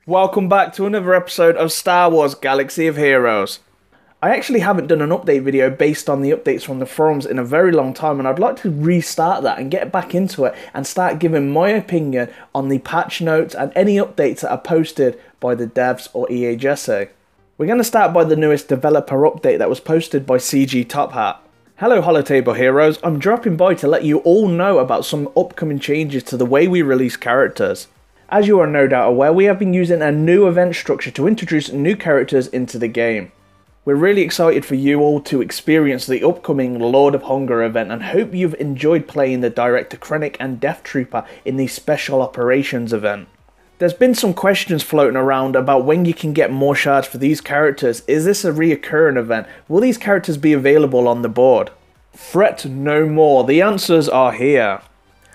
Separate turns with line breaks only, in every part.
Welcome back to another episode of Star Wars Galaxy of Heroes. I actually haven't done an update video based on the updates from the forums in a very long time, and I'd like to restart that and get back into it and start giving my opinion on the patch notes and any updates that are posted by the devs or EA Jesse. We're going to start by the newest developer update that was posted by CG Top Hat. Hello Holotable Heroes, I'm dropping by to let you all know about some upcoming changes to the way we release characters. As you are no doubt aware, we have been using a new event structure to introduce new characters into the game. We're really excited for you all to experience the upcoming Lord of Hunger event and hope you've enjoyed playing the Director Krennic and Death Trooper in the Special Operations event. There's been some questions floating around about when you can get more shards for these characters. Is this a reoccurring event? Will these characters be available on the board? Fret no more, the answers are here.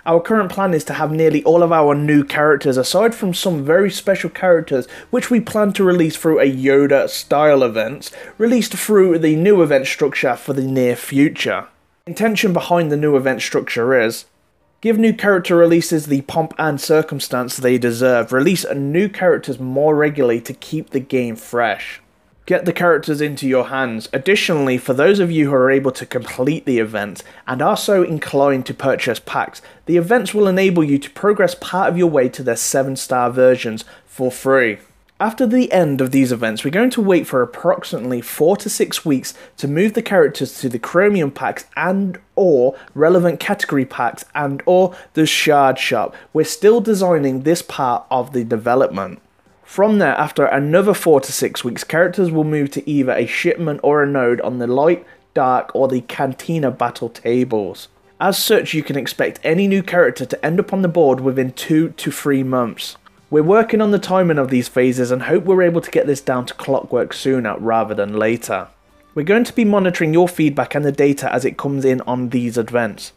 Our current plan is to have nearly all of our new characters, aside from some very special characters which we plan to release through a Yoda style events, released through the new event structure for the near future. The intention behind the new event structure is give new character releases the pomp and circumstance they deserve, release new characters more regularly to keep the game fresh. Get the characters into your hands. Additionally, for those of you who are able to complete the events and are so inclined to purchase packs, the events will enable you to progress part of your way to their 7-star versions for free. After the end of these events, we're going to wait for approximately 4 to 6 weeks to move the characters to the Chromium packs and or relevant category packs and or the Shard Shop. We're still designing this part of the development. From there, after another 4 to 6 weeks, characters will move to either a shipment or a node on the light, dark or the Cantina battle tables. As such, you can expect any new character to end up on the board within 2 to 3 months. We're working on the timing of these phases and hope we're able to get this down to clockwork sooner rather than later. We're going to be monitoring your feedback and the data as it comes in on these events,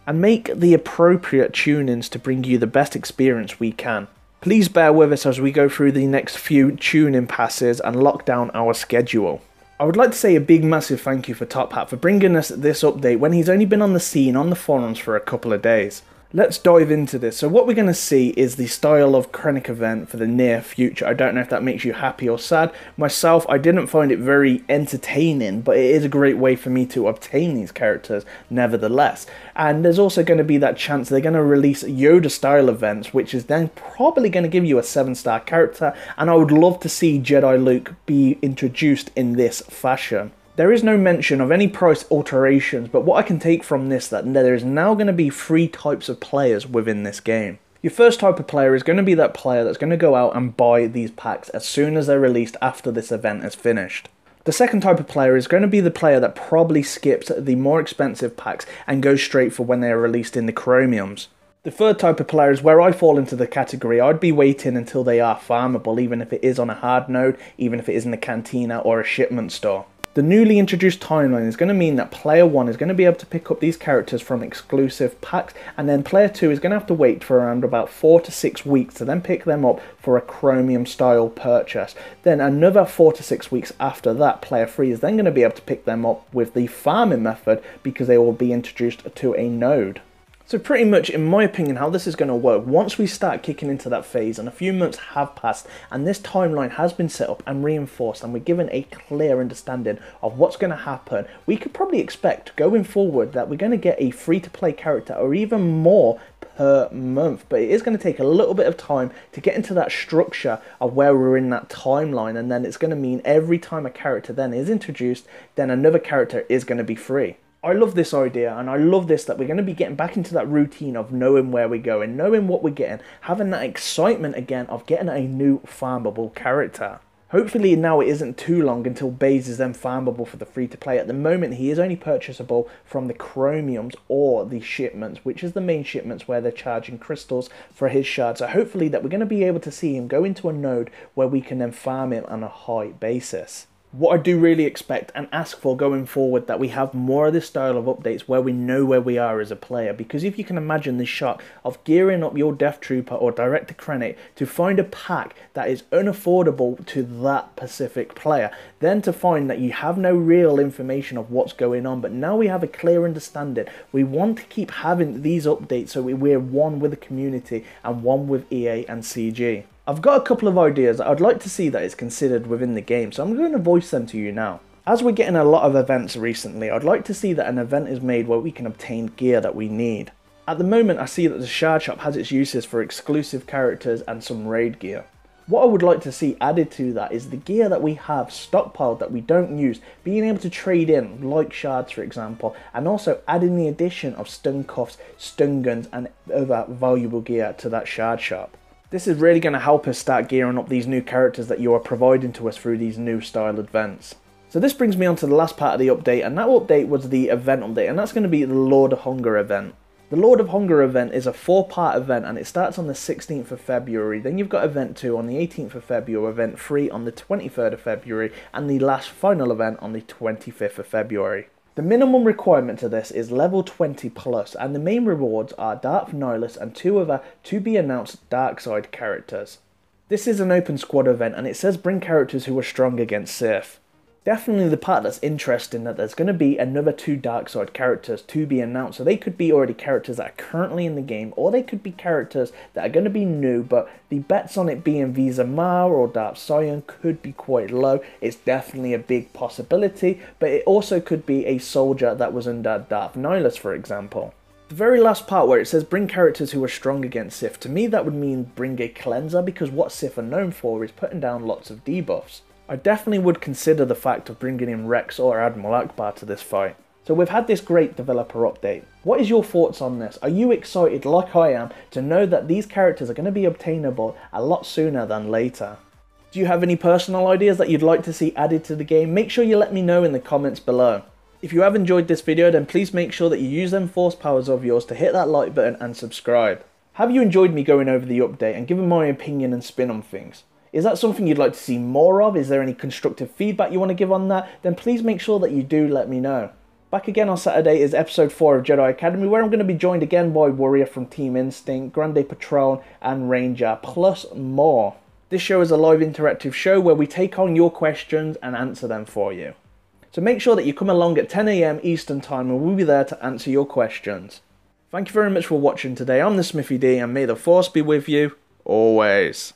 and make the appropriate tune-ins to bring you the best experience we can. Please bear with us as we go through the next few tune-in passes and lock down our schedule. I would like to say a big massive thank you for Top Hat for bringing us this update when he's only been on the scene on the forums for a couple of days. Let's dive into this. So what we're going to see is the style of Krennic event for the near future. I don't know if that makes you happy or sad. Myself, I didn't find it very entertaining, but it is a great way for me to obtain these characters nevertheless. And there's also going to be that chance they're going to release Yoda style events, which is then probably going to give you a 7-star character, and I would love to see Jedi Luke be introduced in this fashion. There is no mention of any price alterations, but what I can take from this that there is now going to be 3 types of players within this game. Your first type of player is going to be that player that's going to go out and buy these packs as soon as they're released after this event is finished. The second type of player is going to be the player that probably skips the more expensive packs and goes straight for when they are released in the Chromiums. The third type of player is where I fall into the category. I'd be waiting until they are farmable, even if it is on a hard node, even if it is in the Cantina or a shipment store. The newly introduced timeline is going to mean that player 1 is going to be able to pick up these characters from exclusive packs, and then player 2 is going to have to wait for around about 4 to 6 weeks to then pick them up for a Chromium style purchase. Then another 4 to 6 weeks after that, player 3 is then going to be able to pick them up with the farming method because they will be introduced to a node. So pretty much, in my opinion, how this is going to work, once we start kicking into that phase and a few months have passed and this timeline has been set up and reinforced and we're given a clear understanding of what's going to happen, we could probably expect going forward that we're going to get a free-to-play character or even more per month. But it is going to take a little bit of time to get into that structure of where we're in that timeline, and then it's going to mean every time a character then is introduced, then another character is going to be free. I love this idea, and I love this that we're going to be getting back into that routine of knowing where we're going, knowing what we're getting, having that excitement again of getting a new farmable character. Hopefully now it isn't too long until Baze is then farmable for the free-to-play. At the moment he is only purchasable from the Chromiums or the shipments, which is the main shipments where they're charging crystals for his shard. So hopefully that we're going to be able to see him go into a node where we can then farm him on a high basis. What I do really expect and ask for going forward, that we have more of this style of updates where we know where we are as a player, because if you can imagine the shock of gearing up your Death Trooper or Director Krennic to find a pack that is unaffordable to that specific player, then to find that you have no real information of what's going on, but now we have a clear understanding. We want to keep having these updates so we're one with the community and one with EA and CG. I've got a couple of ideas that I'd like to see that is considered within the game, so I'm going to voice them to you now. As we're getting a lot of events recently, I'd like to see that an event is made where we can obtain gear that we need. At the moment, I see that the shard shop has its uses for exclusive characters and some raid gear. What I would like to see added to that is the gear that we have stockpiled that we don't use, being able to trade in, like shards for example, and also adding the addition of stun cuffs, stun guns and other valuable gear to that shard shop. This is really going to help us start gearing up these new characters that you are providing to us through these new style events. So this brings me on to the last part of the update, and that update was the event update, and that's going to be the Lord of Hunger event. The Lord of Hunger event is a 4-part event and it starts on the 16th of February, then you've got event 2 on the 18th of February, event 3 on the 23rd of February, and the last final event on the 25th of February. The minimum requirement to this is level 20 plus, and the main rewards are Dark Nihilus and 2 other to be announced dark side characters. This is an open squad event and it says bring characters who are strong against Sith. Definitely the part that's interesting that there's going to be another 2 dark side characters to be announced, so they could be already characters that are currently in the game, or they could be characters that are going to be new, but the bets on it being Visa Mar or Dark Scion could be quite low. It's definitely a big possibility, but it also could be a soldier that was under Dark Nihilus for example. The very last part where it says bring characters who are strong against Sith, to me that would mean bring a cleanser, because what Sith are known for is putting down lots of debuffs. I definitely would consider the fact of bringing in Rex or Admiral Akbar to this fight. So we've had this great developer update. What is your thoughts on this? Are you excited like I am to know that these characters are going to be obtainable a lot sooner than later? Do you have any personal ideas that you'd like to see added to the game? Make sure you let me know in the comments below. If you have enjoyed this video, then please make sure that you use them force powers of yours to hit that like button and subscribe. Have you enjoyed me going over the update and giving my opinion and spin on things? Is that something you'd like to see more of? Is there any constructive feedback you want to give on that? Then please make sure that you do let me know. Back again on Saturday is episode 4 of Jedi Academy, where I'm going to be joined again by Warrior from Team Instinct, Grande Patron and Ranger, plus more. This show is a live interactive show where we take on your questions and answer them for you. So make sure that you come along at 10 AM Eastern Time and we'll be there to answer your questions. Thank you very much for watching today. I'm the Smithy D and may the Force be with you always.